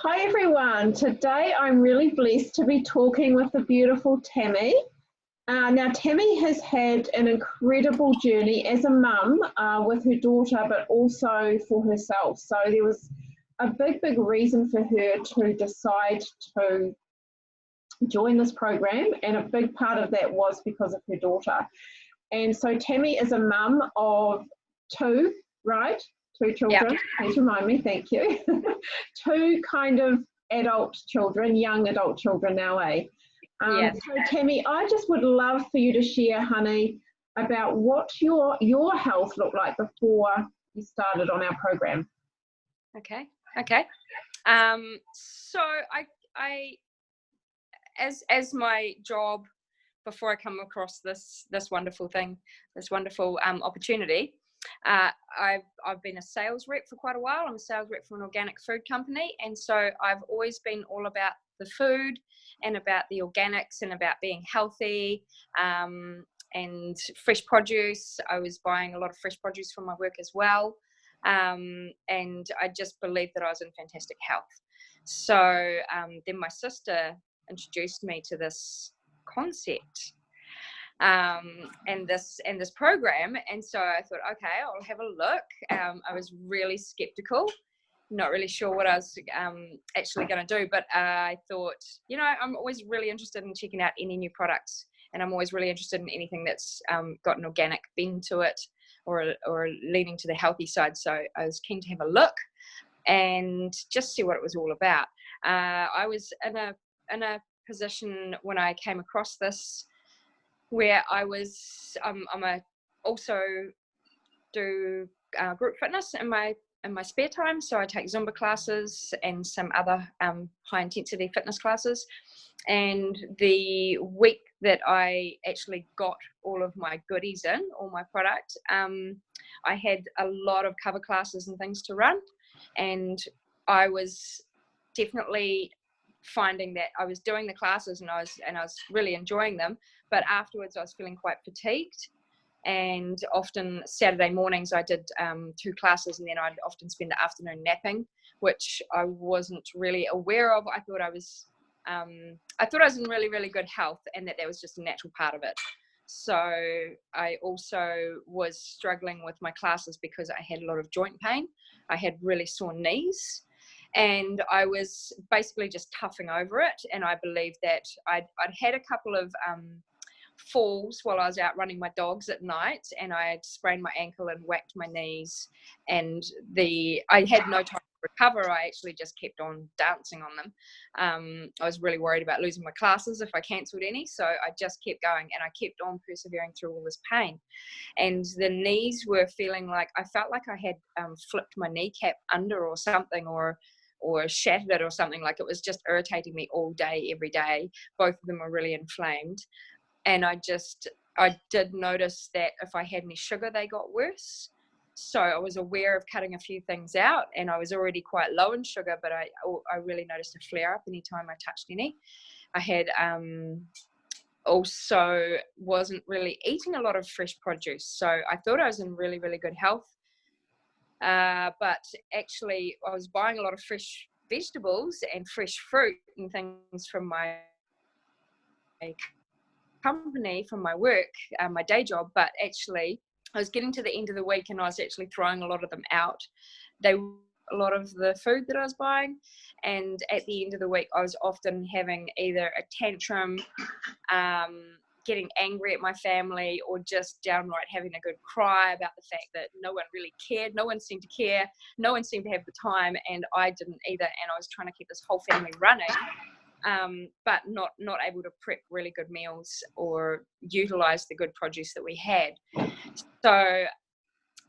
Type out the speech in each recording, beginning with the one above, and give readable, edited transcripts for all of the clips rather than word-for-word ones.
Hi everyone. Today I'm really blessed to be talking with the beautiful Tammy. Now Tammy has had an incredible journey as a mum with her daughter, but also for herself. So there was a big reason for her to decide to join this program, and a big part of that was because of her daughter. And so Tammy is a mum of two, right? Two children. Yep. Please remind me, thank you. Two kind of adult children, young adult children now, eh? Yes. So Tammy, I just would love for you to share, honey, about what your health looked like before you started on our program. Okay. So I as my job, before I come across this wonderful thing, this wonderful opportunity, I've been a sales rep for quite a while. I'm a sales rep for an organic food company, and so I've always been all about the food and about the organics and about being healthy, and fresh produce. I was buying a lot of fresh produce from my work as well, and I just believed that I was in fantastic health. So then my sister introduced me to this concept, and this program, and so I thought, okay, I'll have a look. I was really skeptical, not really sure what I was actually going to do, but I thought, I'm always really interested in checking out any new products, and I'm always really interested in anything that's got an organic bend to it, or leaning to the healthy side. So I was keen to have a look and just see what it was all about. I was in a position when I came across this, where I was also do group fitness in my spare time. So I take Zumba classes and some other high intensity fitness classes. And the week that I actually got all of my goodies in, all my product, I had a lot of cover classes and things to run, and I was definitely finding that I was doing the classes and I was really enjoying them, but afterwards I was feeling quite fatigued. And often Saturday mornings I did 2 classes, and then I'd often spend the afternoon napping, which I wasn't really aware of. I thought I was in really good health, and that was just a natural part of it. So I also was struggling with my classes because I had a lot of joint pain. I had really sore knees, and I was basically just toughing over it. And I believed that I'd had a couple of falls while I was out running my dogs at night, and I had sprained my ankle and whacked my knees, and I had no time to recover. I actually just kept on dancing on them. I was really worried about losing my classes if I cancelled any, so I just kept going, and I kept on persevering through all this pain. And the knees were feeling like, I felt like I had flipped my kneecap under or something, or shattered it or something. Like, it was just irritating me all day, every day. Both of them were really inflamed. And I did notice that if I had any sugar, they got worse. So I was aware of cutting a few things out, and I was already quite low in sugar, but I really noticed a flare up anytime I touched any. I had also wasn't really eating a lot of fresh produce. So I thought I was in really good health. But actually I was buying a lot of fresh vegetables and fresh fruit and things from my company, from my work, my day job, but actually I was getting to the end of the week and I was actually throwing a lot of them out. A lot of the food that I was buying, and at the end of the week I was often having either a tantrum, getting angry at my family, or just downright having a good cry about the fact that no one really cared. No one seemed to care. No one seemed to have the time, and I didn't either. And I was trying to keep this whole family running, but not able to prep really good meals or utilize the good produce that we had. So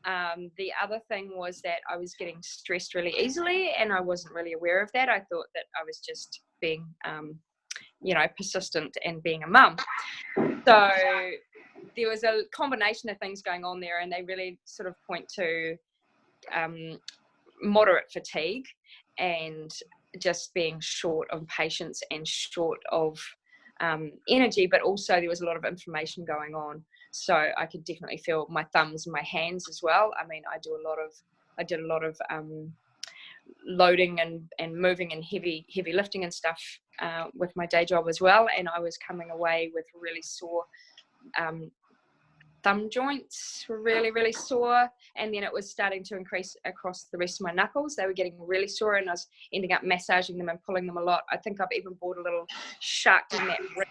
the other thing was that I was getting stressed really easily, and I wasn't really aware of that. I thought that I was just being persistent and being a mum. So there was a combination of things going on there, and they really sort of point to moderate fatigue and just being short of patience and short of energy, but also there was a lot of inflammation going on. So I could definitely feel my thumbs and my hands as well. I mean, I did a lot of loading and moving and heavy lifting and stuff with my day job as well, and I was coming away with really sore thumb joints, were really sore, and then it was starting to increase across the rest of my knuckles. They were getting really sore, and I was ending up massaging them and pulling them a lot. I think I've even bought a little shark in that ring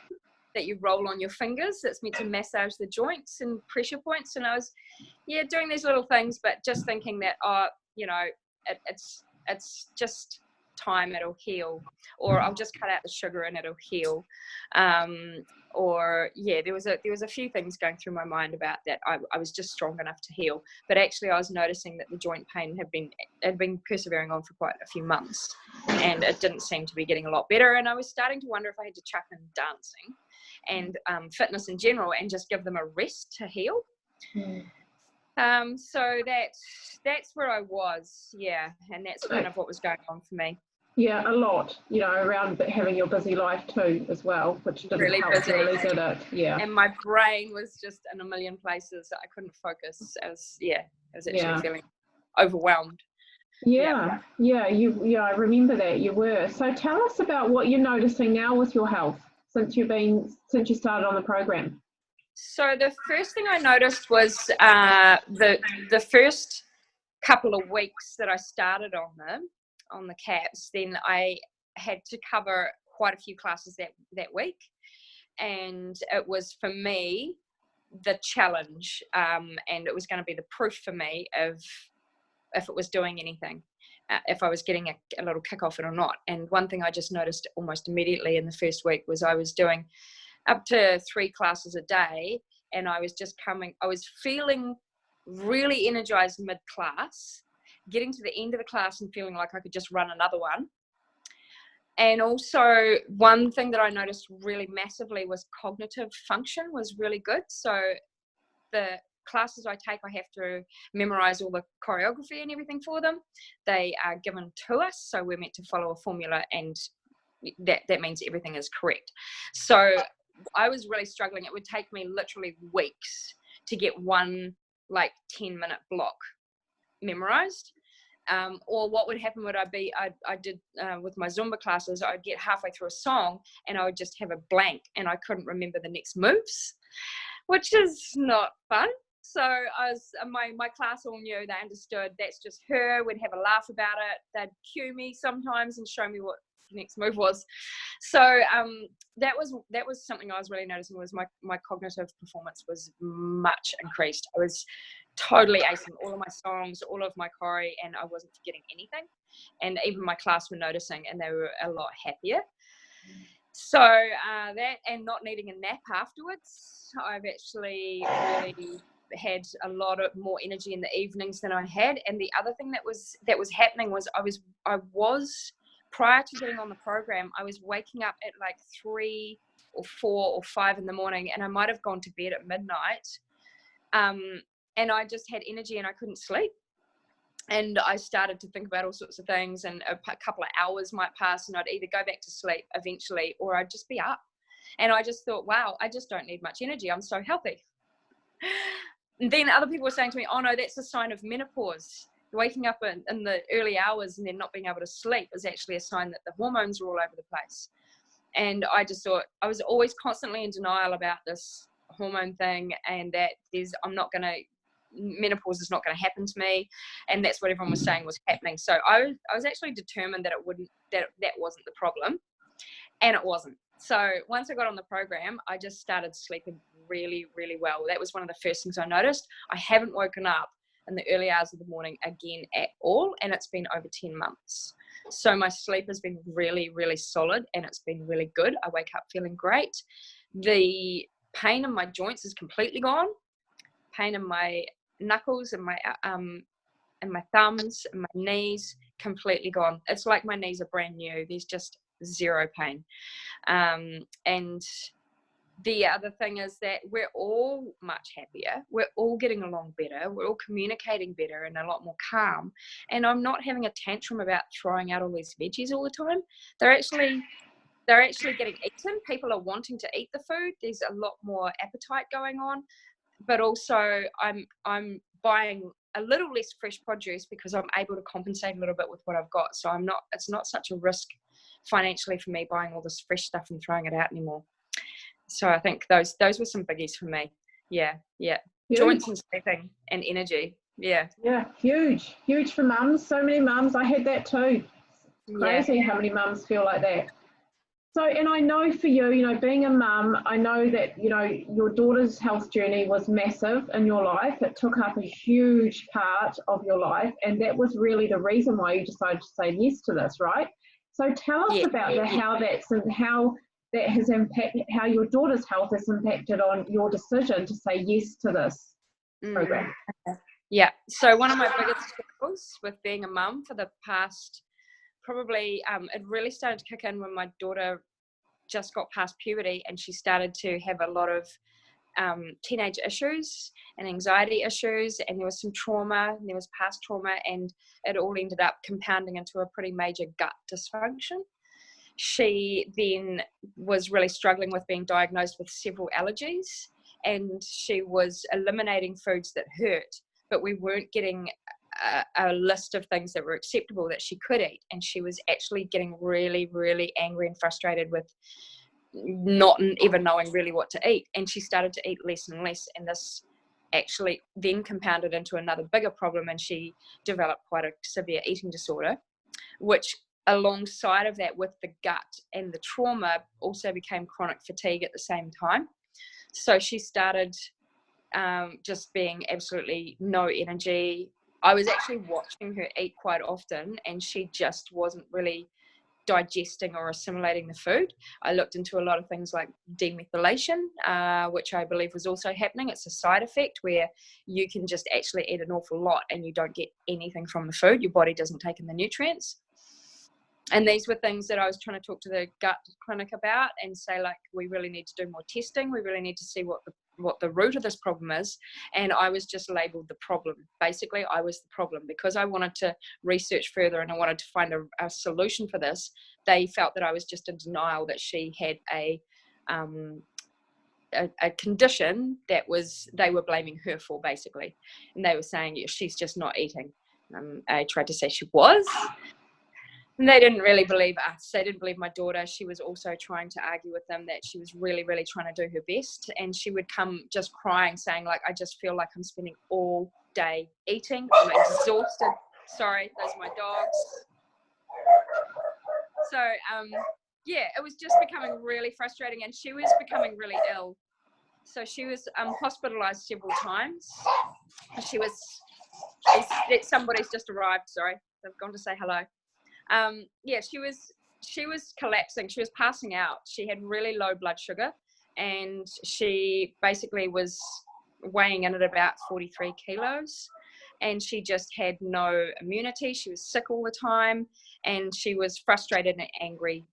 that you roll on your fingers that's meant to massage the joints and pressure points, and I was doing these little things, but just thinking that it's just time, it'll heal, or I'll just cut out the sugar and it'll heal. There was a few things going through my mind about that. I was just strong enough to heal, but actually I was noticing that the joint pain had been persevering on for quite a few months, and it didn't seem to be getting a lot better, and I was starting to wonder if I had to chuck in dancing and fitness in general and just give them a rest to heal. So that's where I was, and that's kind of what was going on for me. Yeah, a lot, around having your busy life too as well, which didn't help really, did it? Yeah. And my brain was just in a million places. I couldn't focus. I was actually feeling overwhelmed. I remember that you were. So tell us about what you're noticing now with your health since you started on the program. So the first thing I noticed was the first couple of weeks that I started on the caps, then I had to cover quite a few classes that week, and it was for me the challenge, and it was going to be the proof for me of if it was doing anything, if I was getting a little kick off it or not. And one thing I just noticed almost immediately in the first week was I was doing up to 3 classes a day, and I was feeling really energized mid-class, getting to the end of the class and feeling like I could just run another one. And also one thing that I noticed really massively was cognitive function was really good. So the classes I take, I have to memorize all the choreography and everything for them. They are given to us, so we're meant to follow a formula, and that means everything is correct. So I was really struggling. It would take me literally weeks to get one 10-minute block memorized. Or what would happen would I did with my Zumba classes, I'd get halfway through a song and I would just have a blank and I couldn't remember the next moves, which is not fun. So my class all knew, they understood that's just her. We'd have a laugh about it. They'd cue me sometimes and show me what the next move was. So that was something I was really noticing, was my cognitive performance was much increased. I was totally acing all of my songs, all of my choreo, and I wasn't forgetting anything. And even my class were noticing, and they were a lot happier. So that, and not needing a nap afterwards, I've actually really had a lot of more energy in the evenings than I had. And the other thing that was happening was I was prior to getting on the program, I was waking up at 3 or 4 or 5 in the morning, and I might have gone to bed at midnight. And I just had energy and I couldn't sleep. And I started to think about all sorts of things, and a couple of hours might pass and I'd either go back to sleep eventually or I'd just be up. And I just thought, wow, I just don't need much energy. I'm so healthy. And then other people were saying to me, oh no, that's a sign of menopause. Waking up in the early hours and then not being able to sleep is actually a sign that the hormones are all over the place. And I just thought, I was always constantly in denial about this hormone thing, and that menopause is not going to happen to me, and that's what everyone was saying was happening. So I was actually determined that that wasn't the problem, and it wasn't. So once I got on the program, I just started sleeping really, really well. That was one of the first things I noticed. I haven't woken up in the early hours of the morning again at all, and it's been over 10 months. So my sleep has been really, really solid, and it's been really good. I wake up feeling great. The pain in my joints is completely gone. Pain in my knuckles and my thumbs and my knees, completely gone. It's like my knees are brand new. There's just zero pain. And the other thing is that we're all much happier. We're all getting along better. We're all communicating better and a lot more calm. And I'm not having a tantrum about throwing out all these veggies all the time. They're actually getting eaten. People are wanting to eat the food. There's a lot more appetite going on. But also I'm buying a little less fresh produce because I'm able to compensate a little bit with what I've got. So it's not such a risk financially for me buying all this fresh stuff and throwing it out anymore. So I think those were some biggies for me. Yeah. Huge. Joints and sleeping and energy. Yeah, huge for mums. So many mums. I had that too. It's crazy how many mums feel like that. So, and I know for you, you know, being a mum, I know that, you know, your daughter's health journey was massive in your life. It took up a huge part of your life, and that was really the reason why you decided to say yes to this, right? So tell us about how that has impacted, how your daughter's health has impacted on your decision to say yes to this program. Yeah. So one of my biggest struggles with being a mum for the past, probably, it really started to kick in when my daughter just got past puberty and she started to have a lot of teenage issues and anxiety issues, and there was some trauma, and there was past trauma, and it all ended up compounding into a pretty major gut dysfunction. She then was really struggling with being diagnosed with several allergies, and she was eliminating foods that hurt, but we weren't getting a list of things that were acceptable that she could eat. And she was actually getting really, really angry and frustrated with not even knowing really what to eat. And she started to eat less and less. And this actually then compounded into another bigger problem. And she developed quite a severe eating disorder, which alongside of that with the gut and the trauma also became chronic fatigue at the same time. So she started just being absolutely no energy. I was actually watching her eat quite often, and she just wasn't really digesting or assimilating the food. I looked into a lot of things like demethylation, which I believe was also happening. It's a side effect where you can just actually eat an awful lot and you don't get anything from the food. Your body doesn't take in the nutrients. And these were things that I was trying to talk to the gut clinic about and say, like, we really need to do more testing. We really need to see what the root of this problem is. And I was just labeled the problem. Basically, I was the problem because I wanted to research further and I wanted to find a solution for this. They felt that I was just in denial that she had a condition that they were blaming her for, basically. And they were saying, yeah, she's just not eating. I tried to say she was. And they didn't really believe us. They didn't believe my daughter. She was also trying to argue with them that she was really, really trying to do her best. And she would come just crying, saying, like, I just feel like I'm spending all day eating. I'm exhausted. Sorry, those are my dogs. So, yeah, it was just becoming really frustrating. And she was becoming really ill. So she was hospitalized several times. Somebody's just arrived. Sorry, they've gone to say hello. Yeah, she was collapsing. She was passing out. She had really low blood sugar, and she basically was weighing in at about 43 kilos, and she just had no immunity. She was sick all the time, and she was frustrated and angry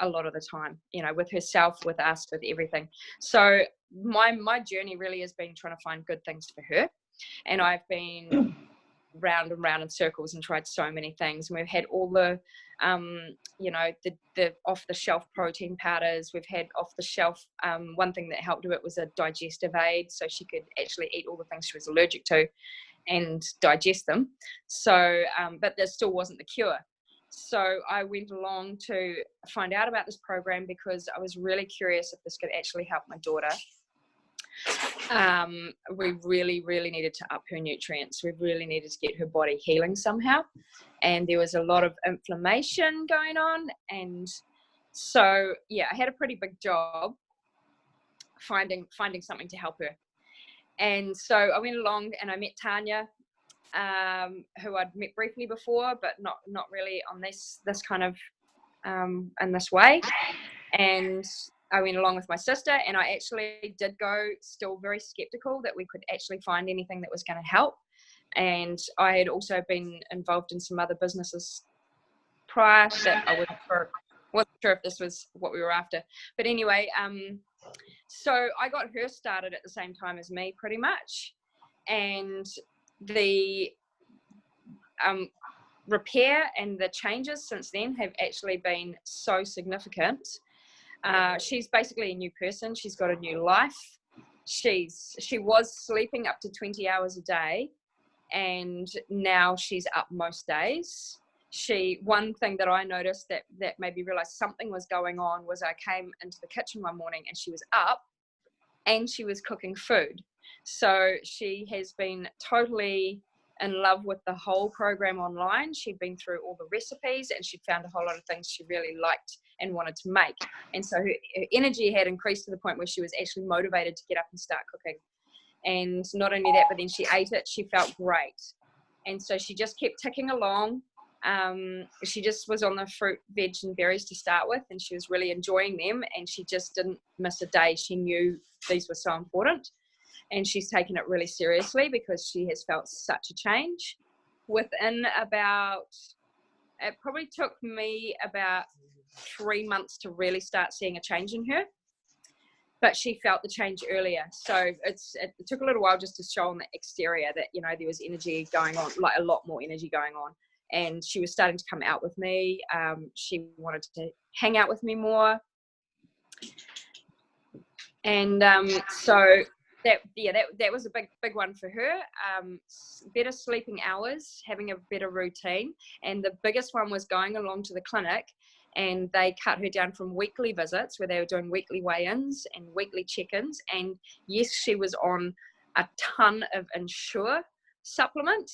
a lot of the time, you know, with herself, with us, with everything. So my journey really has been trying to find good things for her, and I've been round and round in circles and tried so many things. And we've had all the you know, the off the shelf protein powders. We've had off the shelf, one thing that helped her was a digestive aid, so she could actually eat all the things she was allergic to and digest them. So but there still wasn't the cure. So I went along to find out about this program because I was really curious if this could actually help my daughter. We really, really needed to up her nutrients. We really needed to get her body healing somehow. And there was a lot of inflammation going on. And so, yeah, I had a pretty big job finding something to help her. And so I went along and I met Tanya, who I'd met briefly before, but not really on this kind of, in this way. And I went along with my sister, and I actually did go still very skeptical that we could actually find anything that was going to help. And I had also been involved in some other businesses prior that I wasn't sure if this was what we were after. But anyway, so I got her started at the same time as me, pretty much. And the repair and the changes since then have actually been so significant. She's basically a new person. She's got a new life. She was sleeping up to 20 hours a day, and now she's up most days. One thing that I noticed that made me realize something was going on was I came into the kitchen one morning and she was up and she was cooking food. So she has been totally in love with the whole program online. She'd been through all the recipes and she'd found a whole lot of things she really liked and wanted to make. And so her energy had increased to the point where she was actually motivated to get up and start cooking. And not only that, but then she ate it, she felt great. And so she just kept ticking along. She just was on the fruit, veg and berries to start with, and she was really enjoying them, and she just didn't miss a day. She knew these were so important, and she's taken it really seriously because she has felt such a change. Within it probably took me about 3 months to really start seeing a change in her, but she felt the change earlier. So it took a little while just to show on the exterior that, you know, there was energy going on, like a lot more energy going on. And she was starting to come out with me. She wanted to hang out with me more. And so that was a big one for her. Better sleeping hours, having a better routine. And the biggest one was going along to the clinic, and they cut her down from weekly visits where they were doing weekly weigh-ins and weekly check-ins. And yes, she was on a ton of Ensure supplement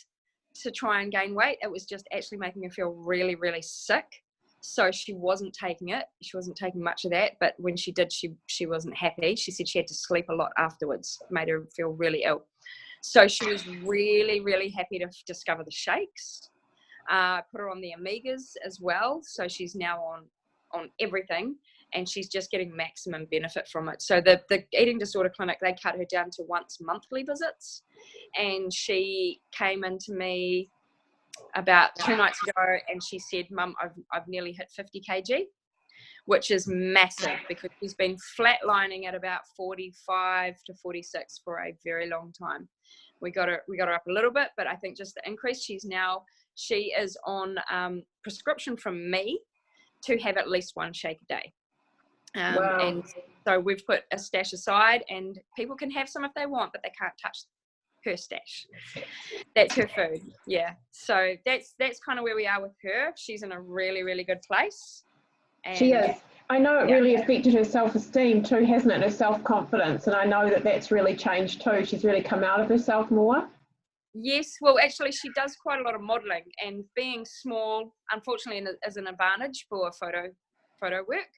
to try and gain weight. It was just actually making her feel really, really sick. So she wasn't taking it. She wasn't taking much of that. But when she did, she wasn't happy. She said she had to sleep a lot afterwards. It made her feel really ill. So she was really, really happy to discover the shakes. Put her on the omegas as well. So she's now on everything, and she's just getting maximum benefit from it. So the eating disorder clinic, they cut her down to once monthly visits. And she came into me about 2 nights ago, and she said, "Mum, I've nearly hit 50 kg, which is massive because she's been flatlining at about 45 to 46 for a very long time. We got her up a little bit, but I think just the increase, she is on prescription from me to have at least one shake a day. Wow. And so we've put a stash aside, and people can have some if they want, but they can't touch her stash. That's her food. Yeah. So that's kind of where we are with her. She's in a really, really good place. And she is. I know it really affected her self-esteem too, hasn't it? Her self-confidence. And I know that's really changed too. She's really come out of herself more. Yes. Well, actually, she does quite a lot of modelling, and being small, unfortunately, is an advantage for photo work.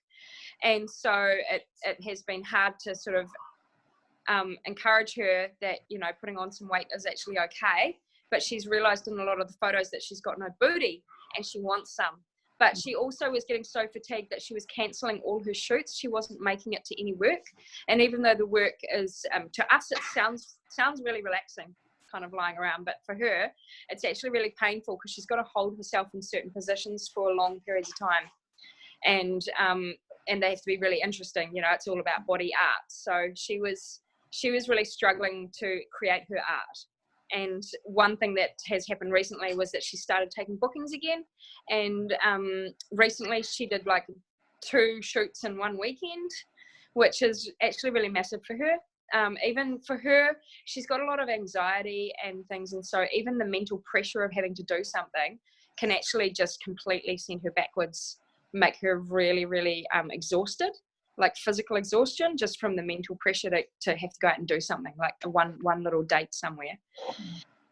And so it has been hard to sort of encourage her that, you know, putting on some weight is actually okay. But she's realised in a lot of the photos that she's got no booty and she wants some. But she also was getting so fatigued that she was cancelling all her shoots. She wasn't making it to any work. And even though the work is, to us, it sounds really relaxing, kind of lying around. But for her, it's actually really painful because she's got to hold herself in certain positions for long periods of time. And they have to be really interesting. You know, it's all about body art. So she was really struggling to create her art. And one thing that has happened recently was that she started taking bookings again. And recently she did like 2 shoots in one weekend, which is actually really massive for her. Even for her, she's got a lot of anxiety and things. And so even the mental pressure of having to do something can actually just completely send her backwards, make her really, really exhausted. Like physical exhaustion just from the mental pressure to have to go out and do something, like one little date somewhere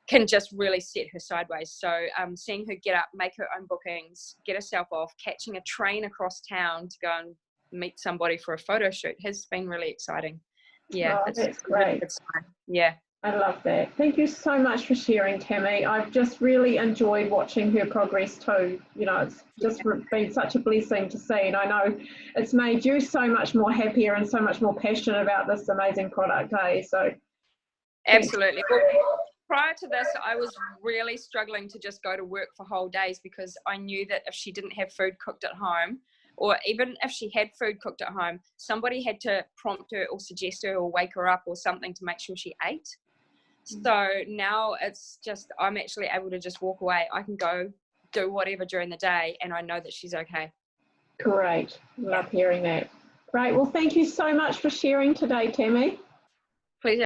can just really set her sideways. So seeing her get up, make her own bookings, get herself off, catching a train across town to go and meet somebody for a photo shoot has been really exciting. Yeah, that's great. Yeah. I love that. Thank you so much for sharing, Tammy. I've just really enjoyed watching her progress too. You know, it's just been such a blessing to see, and I know it's made you so much more happier and so much more passionate about this amazing product, hey? So absolutely. Well, prior to this, I was really struggling to just go to work for whole days because I knew that if she didn't have food cooked at home, or even if she had food cooked at home, somebody had to prompt her or suggest her or wake her up or something to make sure she ate. So now it's just, I'm actually able to just walk away. I can go do whatever during the day and I know that she's okay. Great. Love hearing that. Great. Well, thank you so much for sharing today, Tammy. Pleasure.